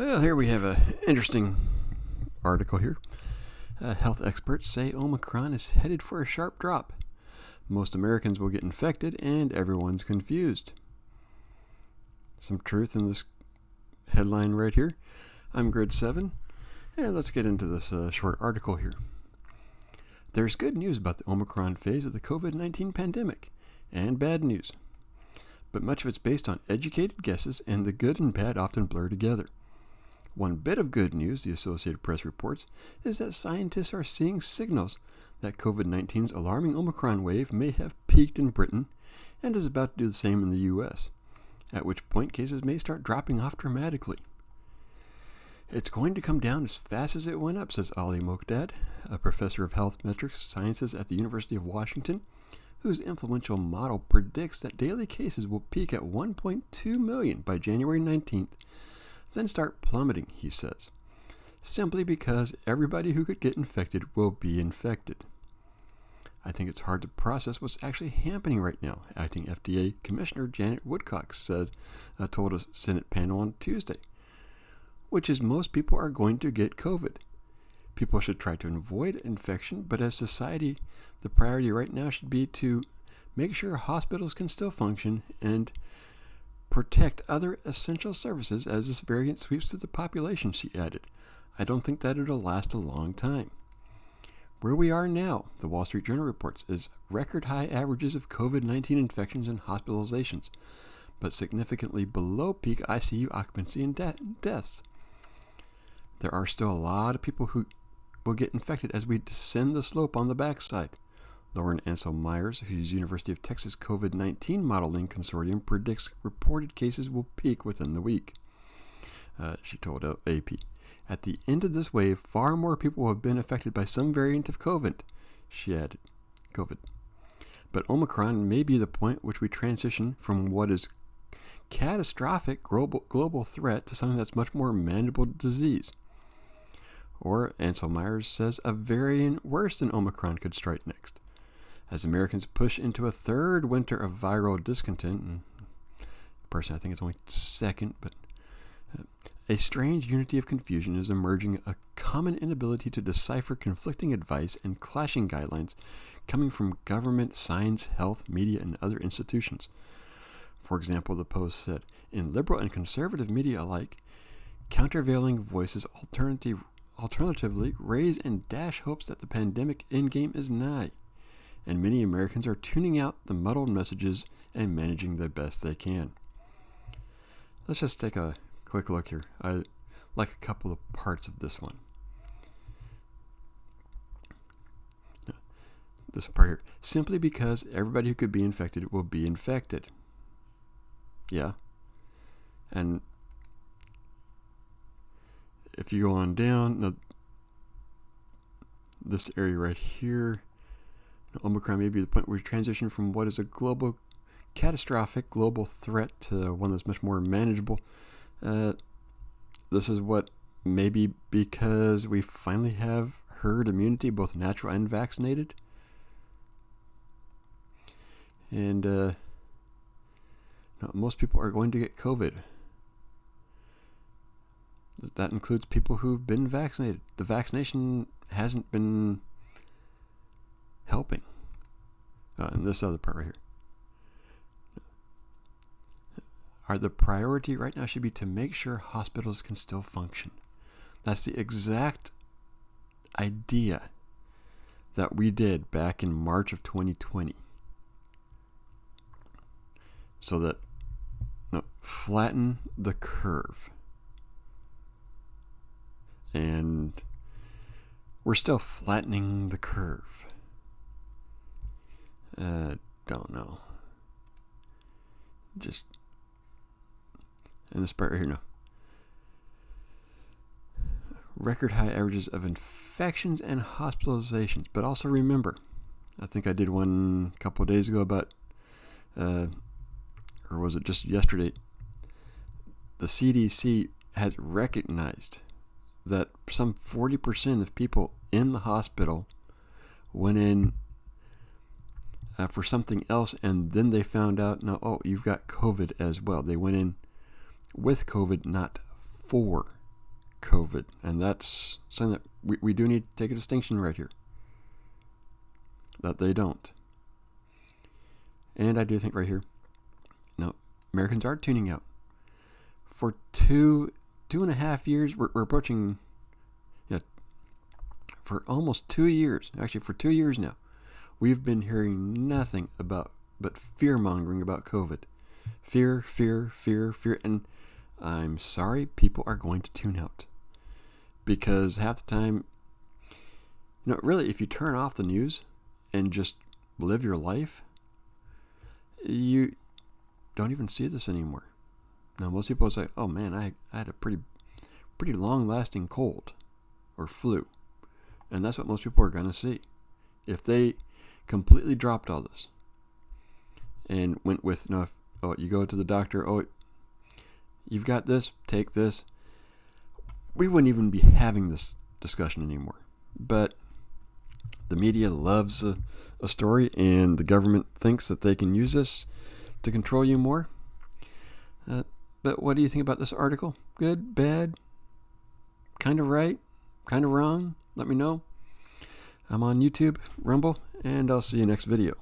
Well, here we have an interesting article here. Health experts say Omicron is headed for a sharp drop. Most Americans will get infected and everyone's confused. Some truth in this headline right here. I'm grade 7, and let's get into this short article here. There's good news about the Omicron phase of the COVID-19 pandemic, and bad news. But much of it's based on educated guesses, and the good and bad often blur together. One bit of good news, the Associated Press reports, is that scientists are seeing signals that COVID-19's alarming Omicron wave may have peaked in Britain and is about to do the same in the U.S., at which point cases may start dropping off dramatically. It's going to come down as fast as it went up, says Ali Mokdad, a professor of health metrics sciences at the University of Washington, whose influential model predicts that daily cases will peak at 1.2 million by January 19th, then start plummeting, he says, simply because everybody who could get infected will be infected. I think it's hard to process what's actually happening right now, acting FDA Commissioner Janet Woodcock told a Senate panel on Tuesday, which is most people are going to get COVID. People should try to avoid infection, but as society, the priority right now should be to make sure hospitals can still function and protect other essential services as this variant sweeps through the population, she added. I don't think that it'll last a long time. Where we are now, the Wall Street Journal reports, is record high averages of COVID-19 infections and hospitalizations, but significantly below peak ICU occupancy and deaths. There are still a lot of people who will get infected as we descend the slope on the backside. Lauren Ansel Myers, whose University of Texas COVID-19 Modeling Consortium predicts reported cases will peak within the week. She told AP. At the end of this wave, far more people have been affected by some variant of COVID, she added. But Omicron may be the point which we transition from what is catastrophic global threat to something that's much more manageable disease. Or, Ansel Myers says, a variant worse than Omicron could strike next. As Americans push into a third winter of viral discontent, and personally I think it's only second, but a strange unity of confusion is emerging, a common inability to decipher conflicting advice and clashing guidelines coming from government, science, health, media, and other institutions. For example, the Post said, in liberal and conservative media alike, countervailing voices alternatively raise and dash hopes that the pandemic endgame is nigh, and many Americans are tuning out the muddled messages and managing the best they can. Let's just take a quick look here. I like a couple of parts of this one. This part here. Simply because everybody who could be infected will be infected. Yeah. And if you go on down, this area right here, Omicron may be the point where we transition from what is a catastrophic global threat to one that's much more manageable. This is what maybe because we finally have herd immunity, both natural and vaccinated. And most people are going to get COVID. That includes people who've been vaccinated. The vaccination hasn't been helping. And this other part right here. The priority right now should be to make sure hospitals can still function. That's the exact idea that we did back in March of 2020. So that, flatten the curve. And we're still flattening the curve. Don't know. Just in this part right here now. Record high averages of infections and hospitalizations. But also remember, I think I did one a couple of days ago about, or was it just yesterday, the CDC has recognized that some 40% of people in the hospital went in for something else, and then they found out, you've got COVID as well. They went in with COVID, not for COVID. And that's something that we do need to take a distinction right here. That they don't. And I do think right here, no, Americans are tuning out. For two and a half years, we're approaching, for almost 2 years, actually for 2 years now, we've been hearing nothing but fear-mongering about COVID. Fear, fear, fear, fear. And I'm sorry, people are going to tune out. Because half the time, really, if you turn off the news and just live your life, you don't even see this anymore. Now, most people will say, oh man, I had a pretty long-lasting cold or flu. And that's what most people are going to see. If they completely dropped all this and went with, you go to the doctor, you've got this, take this, we wouldn't even be having this discussion anymore. But the media loves a story, and the government thinks that they can use this to control you more. But what do you think about this article? Good, bad, kind of right, kind of wrong? Let me know. I'm on YouTube, Rumble, and I'll see you next video.